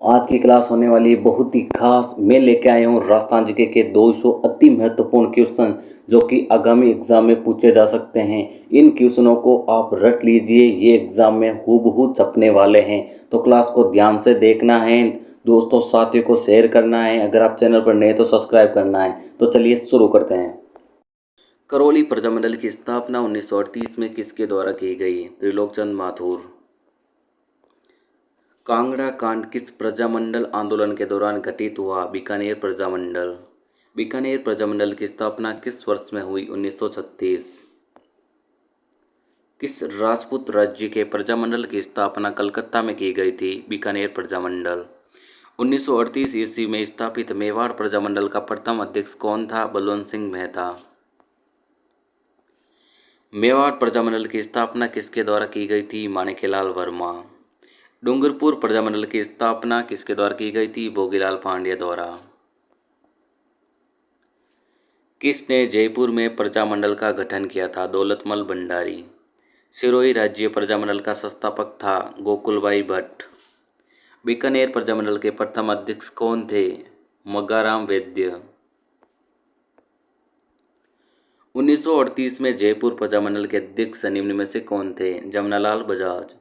आज की क्लास होने वाली है बहुत ही खास। मैं लेके आया हूँ राजस्थान जीके के 200 अति महत्वपूर्ण क्वेश्चन जो कि आगामी एग्जाम में पूछे जा सकते हैं। इन क्वेश्चनों को आप रट लीजिए, ये एग्जाम में हूबहू छपने वाले हैं। तो क्लास को ध्यान से देखना है, दोस्तों साथियों को शेयर करना है, अगर आप चैनल पर नए तो सब्सक्राइब करना है। तो चलिए शुरू करते हैं। करौली प्रजामंडल की स्थापना 1938 में किसके द्वारा की गई? त्रिलोकचंद माथुर। कांगड़ा कांड किस प्रजामंडल आंदोलन के दौरान घटित हुआ? बीकानेर प्रजामंडल। बीकानेर प्रजामंडल की स्थापना किस वर्ष में हुई? 1936। किस राजपूत राज्य के प्रजामंडल की स्थापना कलकत्ता में की गई थी? बीकानेर प्रजामंडल। 1938 ईस्वी में स्थापित मेवाड़ प्रजामंडल का प्रथम अध्यक्ष कौन था? बलवंत सिंह मेहता। मेवाड़ प्रजामंडल की स्थापना किसके द्वारा की गई थी? माणिक्यलाल वर्मा। डूंगरपुर प्रजामंडल की स्थापना किसके द्वारा की गई थी? भोगीलाल पांड्य द्वारा। किसने जयपुर में प्रजामंडल का गठन किया था? दौलतमल भंडारी। सिरोही राज्य प्रजामंडल का संस्थापक था? गोकुलभाई भट्ट। बीकानेर प्रजामंडल के प्रथम अध्यक्ष कौन थे? मग्गाराम वैद्य। 1938 में जयपुर प्रजामंडल के अध्यक्ष निम्न में से कौन थे? जमनालाल बजाज।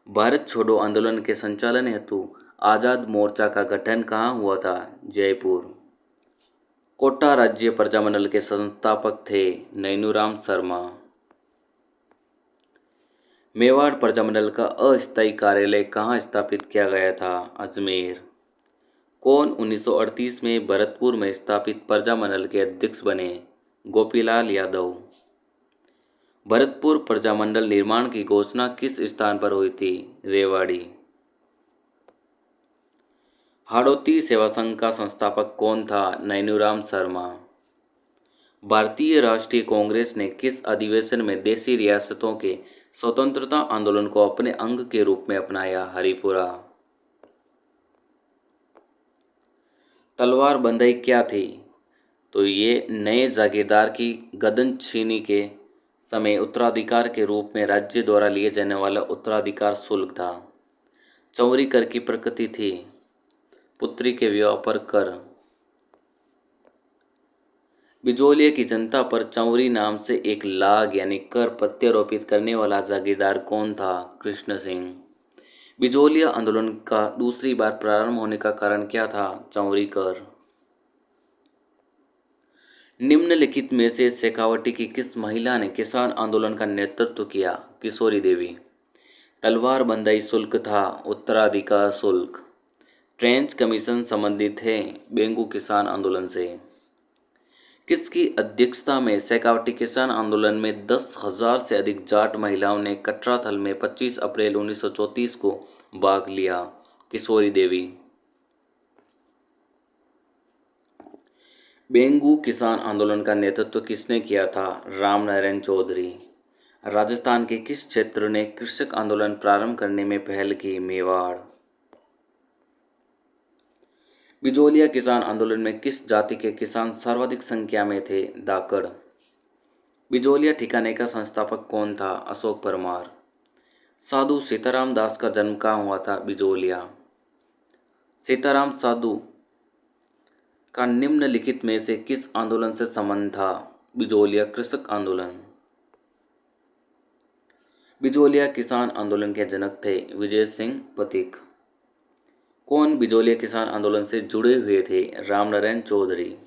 भारत छोड़ो आंदोलन के संचालन हेतु आजाद मोर्चा का गठन कहाँ हुआ था? जयपुर। कोटा राज्य प्रजामंडल के संस्थापक थे? नैनूराम शर्मा। मेवाड़ प्रजामंडल का अस्थायी कार्यालय कहाँ स्थापित किया गया था? अजमेर। कौन 1938 में भरतपुर में स्थापित प्रजामंडल के अध्यक्ष बने? गोपीलाल यादव। भरतपुर प्रजामंडल निर्माण की घोषणा किस स्थान पर हुई थी? रेवाड़ी। हाड़ौती सेवा संघ का संस्थापक कौन था? नैनूराम शर्मा। भारतीय राष्ट्रीय कांग्रेस ने किस अधिवेशन में देशी रियासतों के स्वतंत्रता आंदोलन को अपने अंग के रूप में अपनाया? हरिपुरा। तलवार बंदी क्या थी? तो ये नए जागीरदार की गदनछीनी के समय उत्तराधिकार के रूप में राज्य द्वारा लिए जाने वाला उत्तराधिकार शुल्क था। चौरी कर की प्रकृति थी? पुत्री के विवाह पर कर। बिजोलिया की जनता पर चौरी नाम से एक लाग यानी कर प्रत्यारोपित करने वाला जागीरदार कौन था? कृष्ण सिंह। बिजोलिया आंदोलन का दूसरी बार प्रारंभ होने का कारण क्या था? चौरी कर। निम्नलिखित में से शेखावटी की किस महिला ने किसान आंदोलन का नेतृत्व किया? किशोरी देवी। तलवार बंदी शुल्क था? उत्तराधिकार शुल्क। ट्रेंच कमीशन संबंधित है? बेंगू किसान आंदोलन से। किसकी अध्यक्षता में शेखावटी किसान आंदोलन में 10,000 से अधिक जाट महिलाओं ने कटराथल में 25 अप्रैल 1934 को भाग लिया? किशोरी देवी। बेंगू किसान आंदोलन का नेतृत्व किसने किया था? रामनारायण चौधरी। राजस्थान के किस क्षेत्र ने कृषक आंदोलन प्रारंभ करने में पहल की? मेवाड़। बिजोलिया किसान आंदोलन में किस जाति के किसान सर्वाधिक संख्या में थे? धाकड़। बिजोलिया ठिकाने का संस्थापक कौन था? अशोक परमार। साधु सीताराम दास का जन्म कहाँ हुआ था? बिजोलिया। सीताराम साधु का निम्नलिखित में से किस आंदोलन से संबंध था? बिजोलिया कृषक आंदोलन। बिजोलिया किसान आंदोलन के जनक थे? विजय सिंह पथिक। कौन बिजोलिया किसान आंदोलन से जुड़े हुए थे? रामनारायण चौधरी।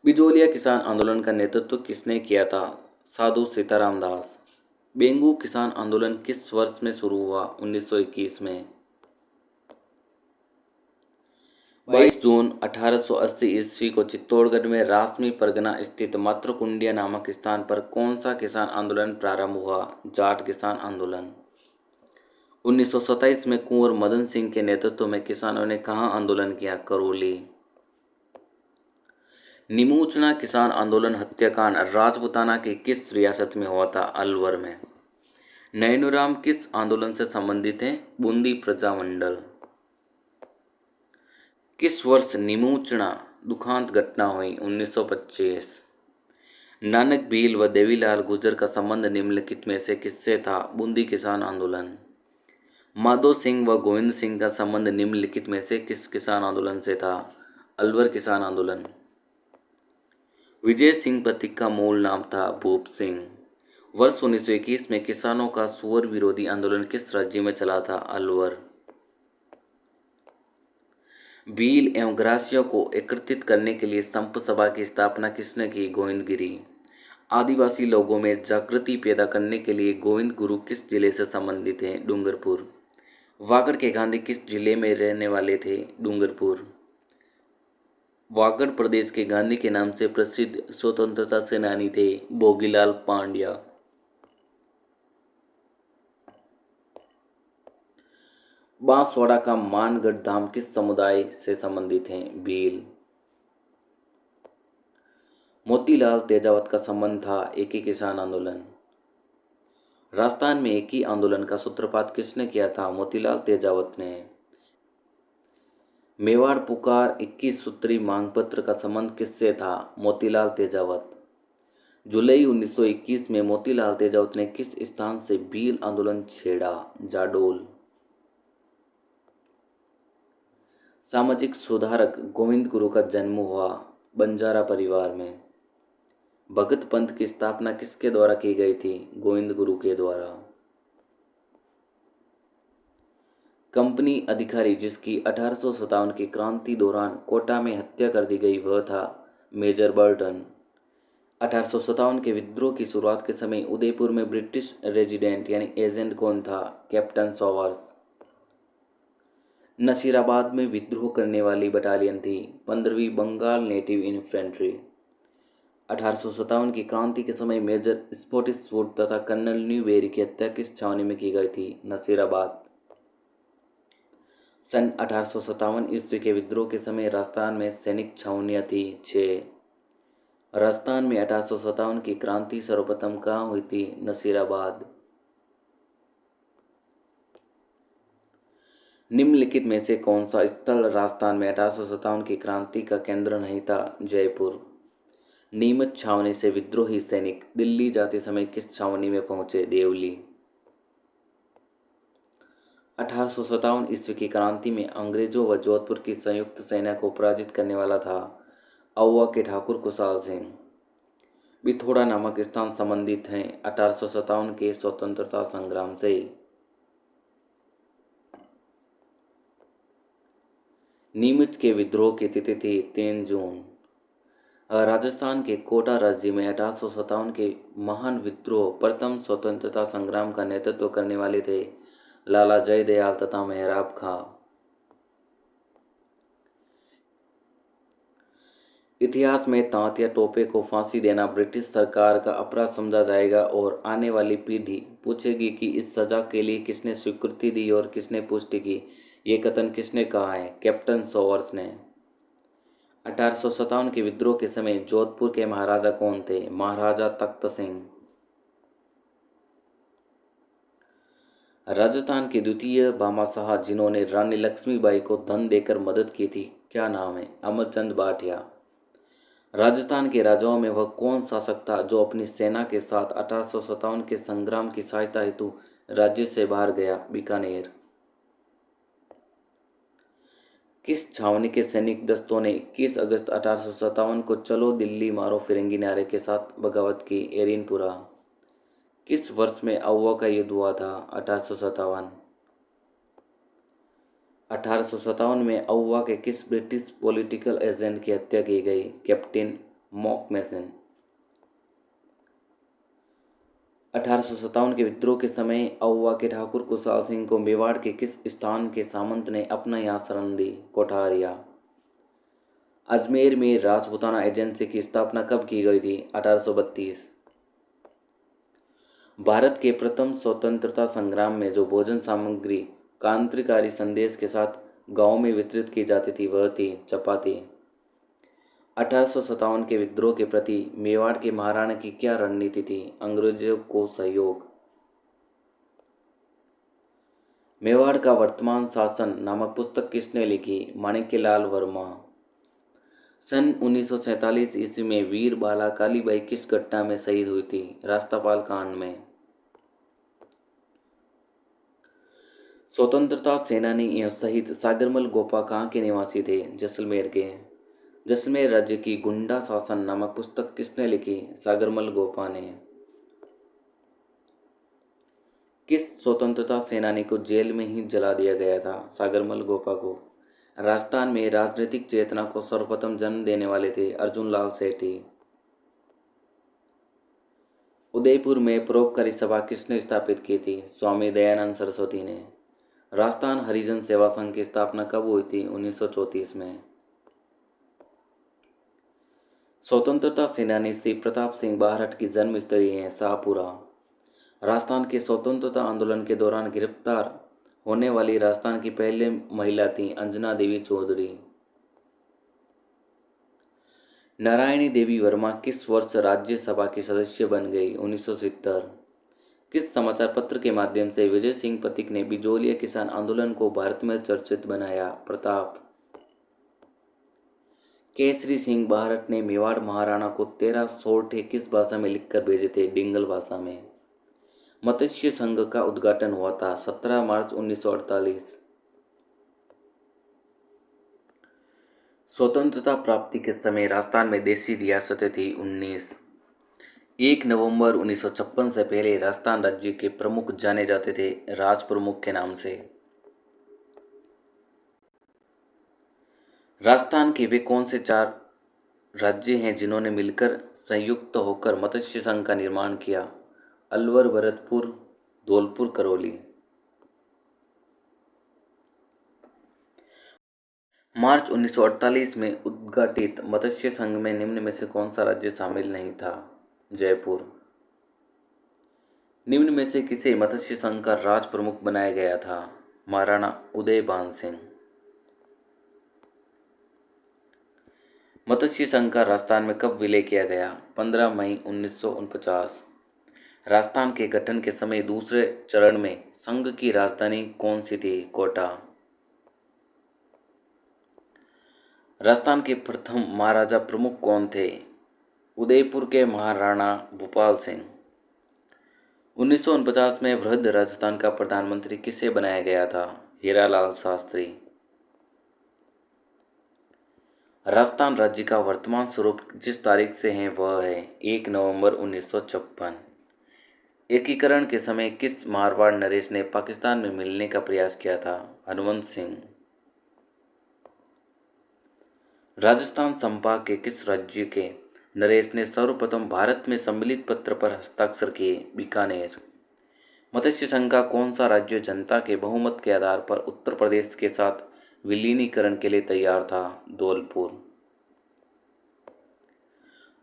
बिजोलिया किसान आंदोलन का नेतृत्व किसने किया था? साधु सीताराम दास। बेंगू किसान आंदोलन किस वर्ष में शुरू हुआ? 1921 में। 22 जून 1880 ईस्वी को चित्तौड़गढ़ में रासमी परगना स्थित मातृकुंडिया नामक स्थान पर कौन सा किसान आंदोलन प्रारंभ हुआ? जाट किसान आंदोलन। 1927 में कुंवर मदन सिंह के नेतृत्व में किसानों ने कहाँ आंदोलन किया? करौली। निमोचना किसान आंदोलन हत्याकांड राजपूताना की किस रियासत में हुआ था? अलवर में। नैनूराम किस आंदोलन से संबंधित हैं? बूंदी प्रजामंडल। किस वर्ष निमोचना दुखांत घटना हुई? 1925। नानक भील व देवीलाल गुर्जर का संबंध निम्नलिखित में से किससे था? बूंदी किसान आंदोलन। माधो सिंह व गोविंद सिंह का संबंध निम्नलिखित में से किस किसान आंदोलन से था? अलवर किसान आंदोलन। विजय सिंह प्रतीक का मूल नाम था भूप सिंह। वर्ष 1921 में किसानों का सुअर विरोधी आंदोलन किस राज्य में चला था? अलवर। भील एवं ग्रासियों को एकत्रित करने के लिए संप सभा की स्थापना किसने की? गोविंदगिरी। आदिवासी लोगों में जागृति पैदा करने के लिए गोविंद गुरु किस जिले से संबंधित हैं? डूंगरपुर। वागड़ के गांधी किस जिले में रहने वाले थे? डूंगरपुर। वागड़ प्रदेश के गांधी के नाम से प्रसिद्ध स्वतंत्रता सेनानी थे? भोगीलाल पांड्या। बांसवाड़ा का मानगढ़ धाम किस समुदाय से संबंधित हैं? भील। मोतीलाल तेजावत का संबंध था एक ही किसान आंदोलन। राजस्थान में एक ही आंदोलन का सूत्रपात किसने किया था? मोतीलाल तेजावत ने। मेवाड़ पुकार 21 सूत्री मांग पत्र का संबंध किससे था? मोतीलाल तेजावत। जुलाई 1921 में मोतीलाल तेजावत ने किस स्थान से भील आंदोलन छेड़ा? जाडोल। सामाजिक सुधारक गोविंद गुरु का जन्म हुआ बंजारा परिवार में। भगत पंथ की स्थापना किसके द्वारा की गई थी? गोविंद गुरु के द्वारा। कंपनी अधिकारी जिसकी 1857 की क्रांति दौरान कोटा में हत्या कर दी गई वह था मेजर बर्टन। 1857 के विद्रोह की शुरुआत के समय उदयपुर में ब्रिटिश रेजिडेंट यानी एजेंट कौन था? कैप्टन सॉवर्स। नसीराबाद में विद्रोह करने वाली बटालियन थी 15वीं बंगाल नेटिव इन्फेंट्री। 1857 की क्रांति के समय मेजर स्पॉटिसवुड तथा कर्नल न्यूबेरी की हत्या किस छावनी में की गई थी? नसीराबाद। सन 1857 ईस्वी के विद्रोह के समय राजस्थान में सैनिक छावनियां थी 6। राजस्थान में 1857 की क्रांति सर्वप्रथम कहाँ हुई थी? नसीराबाद। निम्नलिखित में से कौन सा स्थल राजस्थान में 1857 की क्रांति का केंद्र नहीं था? जयपुर। नीमच छावनी से विद्रोही सैनिक दिल्ली जाते समय किस छावनी में पहुंचे? देवली। 1857 ईस्वी की क्रांति में अंग्रेजों व जोधपुर की संयुक्त सेना को पराजित करने वाला था औवा के ठाकुर कुशाल सिंह। बिथोड़ा नामक स्थान संबंधित हैं 1857 के स्वतंत्रता संग्राम से। नीमच के विद्रोह की तिथि थी 3 जून। राजस्थान के कोटा राज्य में 1857 के महान विद्रोह प्रथम स्वतंत्रता संग्राम का नेतृत्व करने वाले थे लाला जयदयाल तथा मेहराब खां। इतिहास में तांतिया टोपे को फांसी देना ब्रिटिश सरकार का अपराध समझा जाएगा और आने वाली पीढ़ी पूछेगी कि इस सजा के लिए किसने स्वीकृति दी और किसने पुष्टि की। ये कथन किसने कहा है? कैप्टन सॉवर्स ने। 1857 के विद्रोह के समय जोधपुर के महाराजा कौन थे? महाराजा तख्त सिंह। राजस्थान के द्वितीय भामाशाह जिन्होंने रानी लक्ष्मीबाई को धन देकर मदद की थी, क्या नाम है? अमरचंद भाटिया। राजस्थान के राजाओं में वह कौन शासक था जो अपनी सेना के साथ 1857 के संग्राम की सहायता हेतु राज्य से बाहर गया? बीकानेर। किस छावनी के सैनिक दस्तों ने 21 अगस्त 1857 को चलो दिल्ली मारो फिरंगी नारे के साथ बगावत की? एरिनपुरा। किस वर्ष में औवा का युद्ध हुआ था? 1857। 1857 में औवा के किस ब्रिटिश पॉलिटिकल एजेंट की हत्या की गई? कैप्टन मॉकमेसन। 1857 के विद्रोह के समय औवा के ठाकुर कुशाल सिंह को मेवाड़ के किस स्थान के सामंत ने अपना यहाँ शरण दी? कोठारिया। अजमेर में राजपूताना एजेंसी की स्थापना कब की गई थी? 1832। भारत के प्रथम स्वतंत्रता संग्राम में जो भोजन सामग्री क्रांतिकारी संदेश के साथ गांव में वितरित की जाती थी वह थी चपाती। 1857 के विद्रोह के प्रति मेवाड़ के महाराणा की क्या रणनीति थी? अंग्रेजों को सहयोग। मेवाड़ का वर्तमान शासन नामक पुस्तक किसने लिखी? माणिक्यलाल वर्मा। सन 1947 ईस्वी में वीर बाला कालीबाई किस घटना में शहीद हुई थी? रास्तापाल कांड में। स्वतंत्रता सेनानी एवं शहीद सागरमल गोपा कहाँ के निवासी थे? जैसलमेर के। जैसलमेर राज्य की गुंडा शासन नामक पुस्तक किसने लिखी? सागरमल गोपा ने। किस स्वतंत्रता सेनानी को जेल में ही जला दिया गया था? सागरमल गोपा को। राजस्थान में राजनीतिक चेतना को सर्वप्रथम जन्म देने वाले थे अर्जुन लाल सेठी। उदयपुर में परोपकारी सभा किसने स्थापित की थी? स्वामी दयानंद सरस्वती ने। राजस्थान हरिजन सेवा संघ की स्थापना कब हुई थी? 1934 में। स्वतंत्रता सेनानी श्री प्रताप सिंह बाहरट की जन्मस्थली है शाहपुरा। राजस्थान के स्वतंत्रता आंदोलन के दौरान गिरफ्तार होने वाली राजस्थान की पहली महिला थी अंजना देवी चौधरी। नारायणी देवी वर्मा किस वर्ष राज्यसभा की सदस्य बन गई? 1970। किस समाचार पत्र के माध्यम से विजय सिंह पथिक ने बिजोलिया किसान आंदोलन को भारत में चर्चित बनाया? प्रताप। केसरी सिंह बाहरट ने मेवाड़ महाराणा को 13 सोरठे किस भाषा में लिखकर भेजे थे? डिंगल भाषा में। मत्स्य संघ का उद्घाटन हुआ था 17 मार्च 1948। स्वतंत्रता प्राप्ति के समय राजस्थान में देशी रियासतें थी 19। 1 नवंबर 1956 से पहले राजस्थान राज्य के प्रमुख जाने जाते थे राज प्रमुख के नाम से। राजस्थान के वे कौन से 4 राज्य हैं जिन्होंने मिलकर संयुक्त होकर मत्स्य संघ का निर्माण किया? अलवर, भरतपुर, धौलपुर, करौली। मार्च 1948 में उद्घाटित मत्स्य संघ में निम्न में से कौन सा राज्य शामिल नहीं था? जयपुर। निम्न में से किसे मत्स्य संघ का राज प्रमुख बनाया गया था? महाराणा उदयभान सिंह। मत्स्य संघ का राजस्थान में कब विलय किया गया? 15 मई 1949। राजस्थान के गठन के समय दूसरे चरण में संघ की राजधानी कौन सी थी? कोटा। राजस्थान के प्रथम महाराजा प्रमुख कौन थे? उदयपुर के महाराणा भूपाल सिंह। 1949 में वृहद राजस्थान का प्रधानमंत्री किसे बनाया गया था? हीरालाल शास्त्री। राजस्थान राज्य का वर्तमान स्वरूप जिस तारीख से है वह है 1 नवंबर 1956। एकीकरण के समय किस मारवाड़ नरेश ने पाकिस्तान में मिलने का प्रयास किया था? हनुमंत सिंह। राजस्थान संभाग के किस राज्य के नरेश ने सर्वप्रथम भारत में सम्मिलित पत्र पर हस्ताक्षर किए? बीकानेर। मत्स्य संघ का कौन सा राज्य जनता के बहुमत के आधार पर उत्तर प्रदेश के साथ विलीनीकरण के लिए तैयार था? धौलपुर।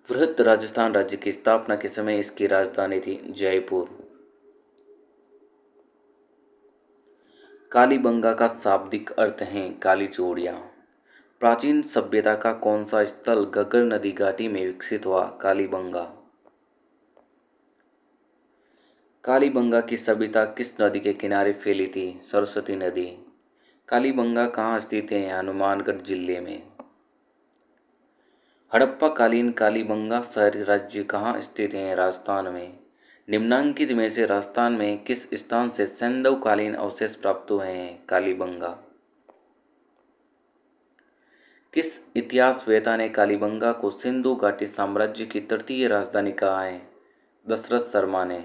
वृहद राजस्थान राज्य की स्थापना के समय इसकी राजधानी थी जयपुर। कालीबंगा का शाब्दिक अर्थ है काली चूड़ियाँ। प्राचीन सभ्यता का कौन सा स्थल घग्गर नदी घाटी में विकसित हुआ? कालीबंगा। कालीबंगा की सभ्यता किस नदी के किनारे फैली थी? सरस्वती नदी। कालीबंगा कहाँ स्थित है? हनुमानगढ़ जिले में। हड़प्पा कालीन कालीबंगा शहर राज्य कहाँ स्थित है? राजस्थान में। निम्नांकित में से राजस्थान में किस स्थान से सैंधव कालीन अवशेष प्राप्त हुए हैं? कालीबंगा। किस इतिहासवेता ने कालीबंगा को सिंधु घाटी साम्राज्य की तृतीय राजधानी कहा है? दशरथ शर्मा ने।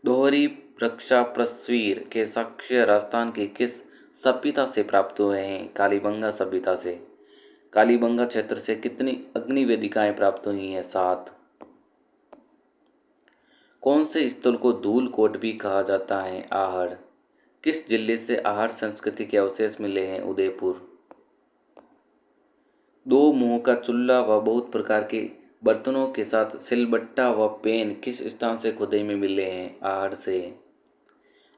दोहरी रक्षा प्रस्वीर के साक्ष्य राजस्थान की किस सभ्यता से प्राप्त हुए हैं? कालीबंगा सभ्यता से। कालीबंगा क्षेत्र से कितनी अग्नि वेदिकाएं प्राप्त हुई हैं? 7। कौन से स्थल को धूल कोट भी कहा जाता है? आहड़। किस जिले से आहड़ संस्कृति के अवशेष मिले हैं? उदयपुर। 2 मुंह का चूल्हा व बहुत प्रकार के बर्तनों के साथ सिलबट्टा व पेन किस स्थान से खुदाई में मिले हैं? आहड़ से।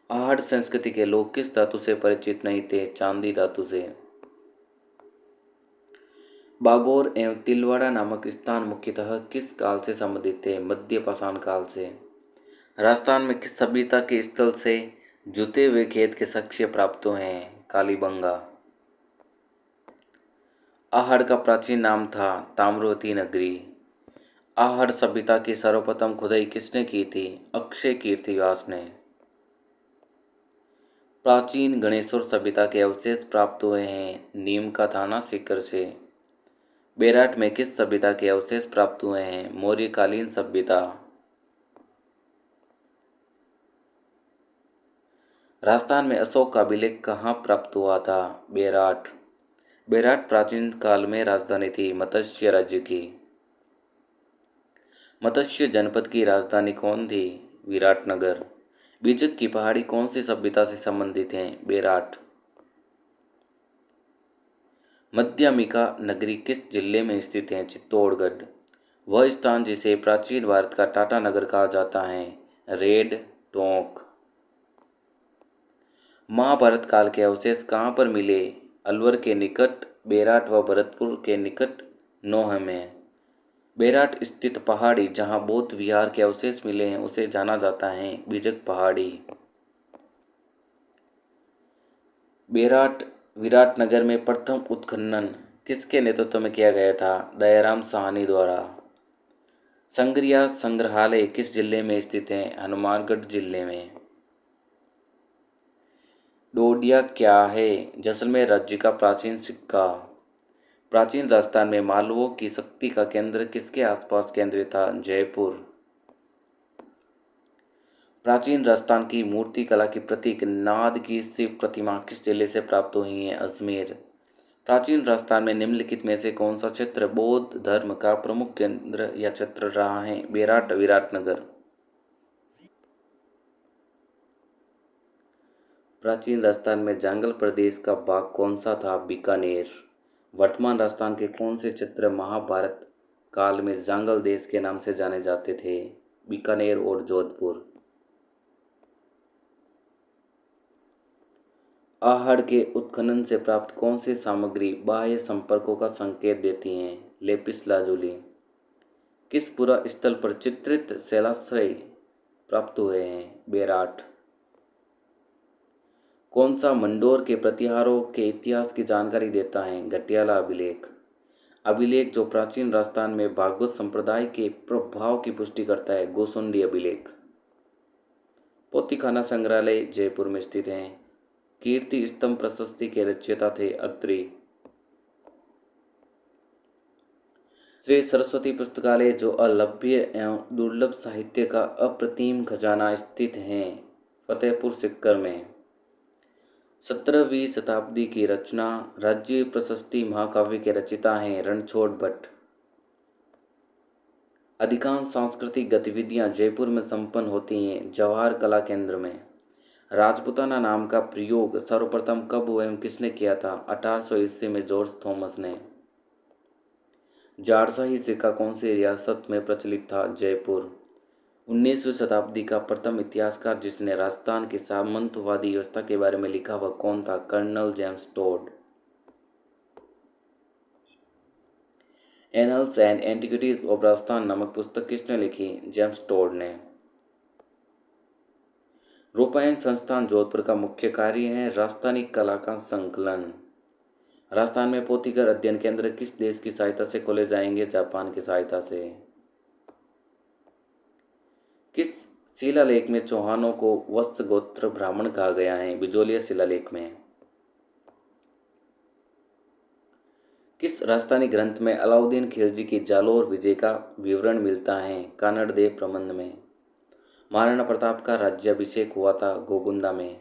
आहड़ संस्कृति के लोग किस धातु से परिचित नहीं थे? चांदी धातु से। बागौर एवं तिलवाड़ा नामक स्थान मुख्यतः किस काल से संबंधित थे? मध्य पाषाण काल से। राजस्थान में किस सभ्यता के स्थल से जुते हुए खेत के साक्ष्य प्राप्त हुए हैं? कालीबंगा। आहड़ का प्राचीन नाम था ताम्रवती नगरी। आहड़ सभ्यता की सर्वप्रथम खुदाई किसने की थी? अक्षय कीर्तिवास ने। प्राचीन गणेश्वर सभ्यता के अवशेष प्राप्त हुए हैं नीम का थाना सीकर से। बेराट में किस सभ्यता के अवशेष प्राप्त हुए हैं? मौर्यकालीन सभ्यता। राजस्थान में अशोक का अभिलेख कहाँ प्राप्त हुआ था? बेराट। बेराट प्राचीन काल में राजधानी थी मत्स्य राज्य की। मत्स्य जनपद की राजधानी कौन थी? विराटनगर। बीजक की पहाड़ी कौन सी सभ्यता से संबंधित है? बेराट। मध्यमिका नगरी किस जिले में स्थित है? चित्तौड़गढ़। वह स्थान जिसे प्राचीन भारत का टाटा नगर कहा जाता है? रेड टोंक। महाभारत काल के अवशेष कहाँ पर मिले? अलवर के निकट, बेराट व भरतपुर के निकट, नोह में। बेराट स्थित पहाड़ी जहाँ बौद्ध विहार के अवशेष मिले हैं उसे जाना जाता है बीजक पहाड़ी। बेराट विराटनगर में प्रथम उत्खनन किसके नेतृत्व में किया गया था? दयाराम साहनी द्वारा। संग्रिया संग्रहालय किस जिले में स्थित है? हनुमानगढ़ जिले में। डोडिया क्या है? जैसलमेर राज्य का प्राचीन सिक्का। प्राचीन राजस्थान में मालवों की शक्ति का केंद्र किसके आसपास केंद्रित था? जयपुर। प्राचीन राजस्थान की मूर्ति कला की प्रतीक नाद की शिव प्रतिमा किस जिले से प्राप्त हुई है? अजमेर। प्राचीन राजस्थान में निम्नलिखित में से कौन सा क्षेत्र बौद्ध धर्म का प्रमुख केंद्र या क्षेत्र रहा है? बेराट विराटनगर। प्राचीन राजस्थान में जांगल प्रदेश का भाग कौन सा था? बीकानेर। वर्तमान राजस्थान के कौन से क्षेत्र महाभारत काल में जांगल देश के नाम से जाने जाते थे? बीकानेर और जोधपुर। आहड़ के उत्खनन से प्राप्त कौन सी सामग्री बाह्य संपर्कों का संकेत देती हैं? Lapis lazuli. किस पुरा स्थल पर चित्रित शैलाश्रय प्राप्त हुए हैं? बेराट। कौन सा मंडोर के प्रतिहारों के इतिहास की जानकारी देता है? घटियाला अभिलेख। अभिलेख जो प्राचीन राजस्थान में भागवत संप्रदाय के प्रभाव की पुष्टि करता है? गोसुंडी अभिलेख। पोथीखाना संग्रहालय जयपुर में स्थित है। कीर्ति स्तंभ प्रशस्ति के रचयिता थे अत्रि। श्री सरस्वती पुस्तकालय जो अलभ्य एवं दुर्लभ साहित्य का अप्रतिम खजाना स्थित है फतेहपुर सिक्कर में। 17वीं शताब्दी की रचना राज्य प्रशस्ति महाकाव्य के रचयिता हैं रणछोड़ भट्ट। अधिकांश सांस्कृतिक गतिविधियां जयपुर में संपन्न होती हैं जवाहर कला केंद्र में। राजपूताना नाम का प्रयोग सर्वप्रथम कब एवं किसने किया था? 1800 ईस्वी में जॉर्ज थॉमस ने। जारशाही सिक्का कौन सी रियासत में प्रचलित था? जयपुर। 19वीं शताब्दी का प्रथम इतिहासकार जिसने राजस्थान की सामंतवादी व्यवस्था के बारे में लिखा वह कौन था? Colonel James Tod. Annals and antiquities of Rajasthan नामक पुस्तक किसने लिखी? जेम्स टोड ने। रूपायन संस्थान जोधपुर का मुख्य कार्य है राजस्थानी कला का संकलन। राजस्थान में पोथीगर अध्ययन केंद्र किस देश की सहायता से खोले जाएंगे? जापान की सहायता से। किस शिलालेख में चौहानों को वत्स गोत्र ब्राह्मण कहा गया है? बिजोलिया शिलालेख में। किस राजस्थानी ग्रंथ में अलाउद्दीन खिलजी की जालोर विजय का विवरण मिलता है? कानड़ देव प्रबंध में। महाराणा प्रताप का राज्याभिषेक हुआ था गोगुंदा में।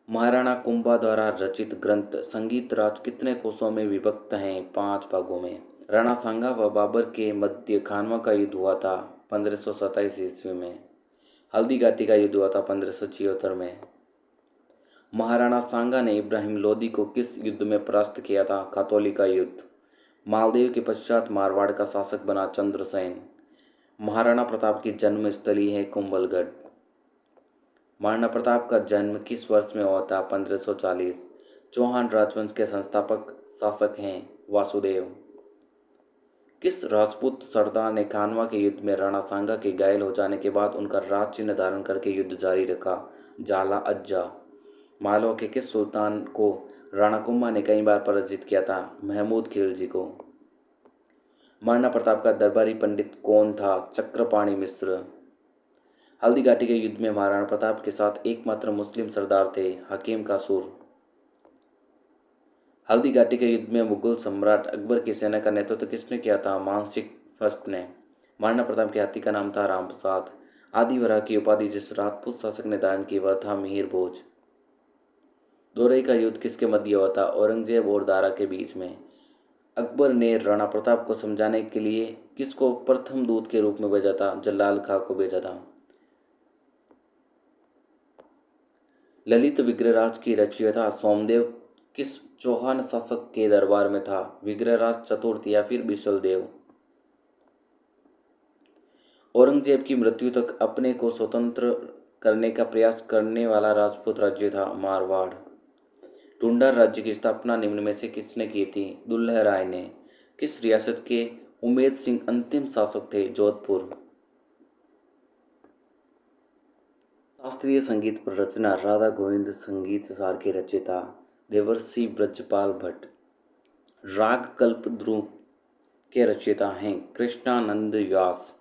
महाराणा कुंभा द्वारा रचित ग्रंथ संगीत राज कितने कोषों में विभक्त हैं? 5 भागों में। राणा सांगा व बाबर के मध्य खानवा का युद्ध हुआ था 1527 ईस्वी में। हल्दी घाटी का युद्ध हुआ था 1576 में। महाराणा सांगा ने इब्राहिम लोदी को किस युद्ध में परास्त किया था? खातौली का युद्ध। मालदेव के पश्चात मारवाड़ का शासक बना चंद्रसेन। महाराणा प्रताप की जन्म स्थली है कुंभलगढ़। महाराणा प्रताप का जन्म किस वर्ष में हुआ था? 1540। चौहान राजवंश के संस्थापक शासक हैं वासुदेव। किस राजपूत सरदार ने खानवा के युद्ध में राणा सांगा के घायल हो जाने के बाद उनका राज चिन्ह धारण करके युद्ध जारी रखा? जाला अज्जा। मालवा के किस सुल्तान को राणा कुंभा ने कई बार पराजित किया था? महमूद खिलजी को। महाराणा प्रताप का दरबारी पंडित कौन था? चक्रपाणि मिश्र। हल्दी घाटी के युद्ध में महाराणा प्रताप के साथ एकमात्र मुस्लिम सरदार थे हकीम कासूर। हल्दी घाटी के युद्ध में मुगल सम्राट अकबर की सेना का नेतृत्व किसने किया था? मानसिंह फर्स्ट ने। महाराणा प्रताप के हाथी का नाम था राम प्रसाद। आदिवरा की उपाधि जिस राजपूत शासक ने धारण की वह था मिहिर भोज। दोरई का युद्ध किसके मध्य हुआ था? औरंगजेब और दारा के बीच में। अकबर ने राणा प्रताप को समझाने के लिए किसको प्रथम दूत के रूप में भेजा था? जलाल खां को भेजा था। ललित विग्रहराज की रचयिता सोमदेव किस चौहान शासक के दरबार में था? विग्रहराज चतुर्थ या फिर बिशलदेव। औरंगजेब की मृत्यु तक अपने को स्वतंत्र करने का प्रयास करने वाला राजपूत राज्य था मारवाड़। टुंडर राज्य की स्थापना निम्न में से किसने की थी? दुल्ह राय ने। किस रियासत के उमेद सिंह अंतिम शासक थे? जोधपुर। शास्त्रीय संगीत पर रचना राधा गोविंद संगीत सार के रचयिता देवर्षि ब्रजपाल भट्ट। राग कल्प ध्रुव के रचयिता हैं कृष्णानंद व्यास।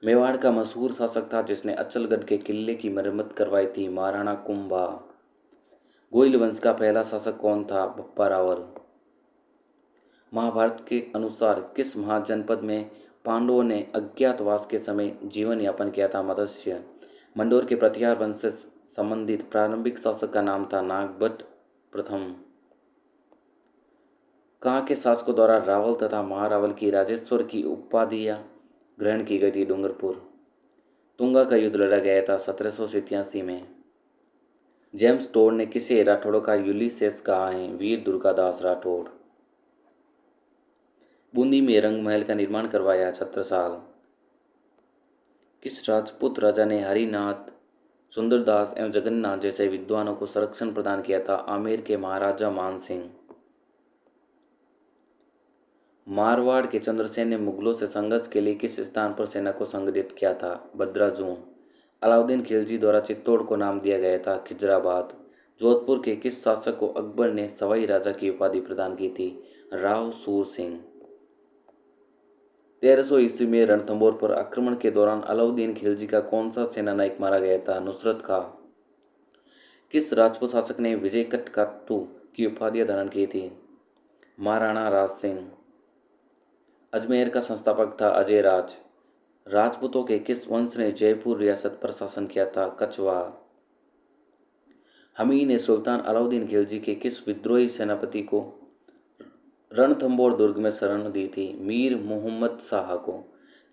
मेवाड़ का मशहूर शासक था जिसने अचलगढ़ के किले की मरम्मत करवाई थी? महाराणा कुंभा। गोइल वंश का पहला शासक कौन था? बप्पा रावल। महाभारत के अनुसार किस महाजनपद में पांडवों ने अज्ञातवास के समय जीवन यापन किया था? मत्स्य। मंडोर के प्रतिहार वंश से संबंधित प्रारंभिक शासक का नाम था नागभट्ट प्रथम। कहाँ के शासकों द्वारा रावल तथा महारावल की राजेश्वर की उपाधियां ग्रहण की गई थी? डूंगरपुर। तुंगा का युद्ध लड़ा गया था 1787 में। जेम्स टोड ने किसे राठौड़ों का यूलिसेस कहा है? वीर दुर्गादास राठौड़। बूंदी में रंग महल का निर्माण करवाया? छत्रसाल। किस राजपूत राजा ने हरिनाथ, सुंदरदास एवं जगन्नाथ जैसे विद्वानों को संरक्षण प्रदान किया था? आमेर के महाराजा मानसिंह। मारवाड़ के चंद्रसेन ने मुगलों से संघर्ष के लिए किस स्थान पर सेना को संगठित किया था? बद्राजून। अलाउद्दीन खिलजी द्वारा चित्तौड़ को नाम दिया गया था खिजराबाद। जोधपुर के किस शासक को अकबर ने सवाई राजा की उपाधि प्रदान की थी? राव सूर सिंह। 1300 ईस्वी में रणथंभौर पर आक्रमण के दौरान अलाउद्दीन खिलजी का कौन सा सेनानायक मारा गया था? नुसरत खां। किस राजपूत शासक ने विजय कटकाटू की उपाधियां धारण की थी? महाराणा राज सिंह। अजमेर का संस्थापक था अजय राज। राजपूतों के किस वंश ने जयपुर रियासत पर शासन किया था? कछवा। हमी ने सुल्तान अलाउद्दीन खिलजी के किस विद्रोही सेनापति को रणथंभौर दुर्ग में शरण दी थी? मीर मोहम्मद शाह को।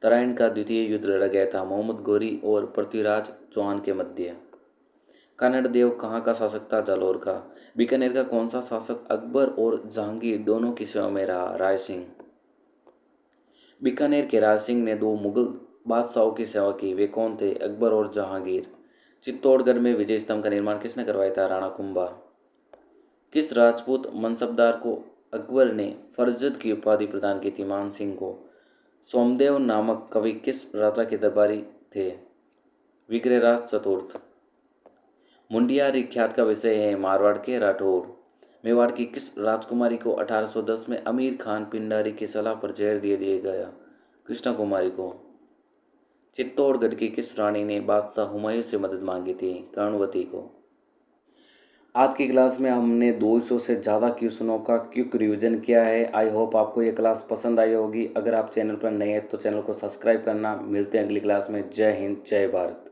तराइन का द्वितीय युद्ध लड़ा गया था मोहम्मद गोरी और पृथ्वीराज चौहान के मध्य। कन्नड़ देव कहाँ का शासक था? जालौर का। बीकानेर का कौन सा शासक अकबर और जहांगीर दोनों की सेवा में रहा? राय सिंह। बीकानेर के राय सिंह ने दो मुगल बादशाहों की सेवा की, वे कौन थे? अकबर और जहांगीर। चित्तौड़गढ़ में विजय स्तंभ का निर्माण किसने करवाया था? राणा कुंभा। किस राजपूत मनसबदार को अकबर ने फरजद की उपाधि प्रदान की थी? मान सिंह को। सोमदेव नामक कवि किस राजा के दरबारी थे? विग्रहराज चतुर्थ। मुंडियारी ख्यात का विषय है मारवाड़ के राठौड़। मेवाड़ की किस राजकुमारी को 1810 में अमीर खान पिंडारी की सलाह पर जहर दे दिया गया? कृष्णा कुमारी को। चित्तौड़गढ़ की किस रानी ने बादशाह हुमायूं से मदद मांगी थी? कर्णवती को। आज की क्लास में हमने 200 से ज़्यादा क्वेश्चनों का क्विक रिवीजन किया है। आई होप आपको ये क्लास पसंद आई होगी। अगर आप चैनल पर नए हैं तो चैनल को सब्सक्राइब करना। मिलते हैं अगली क्लास में। जय हिंद, जय भारत।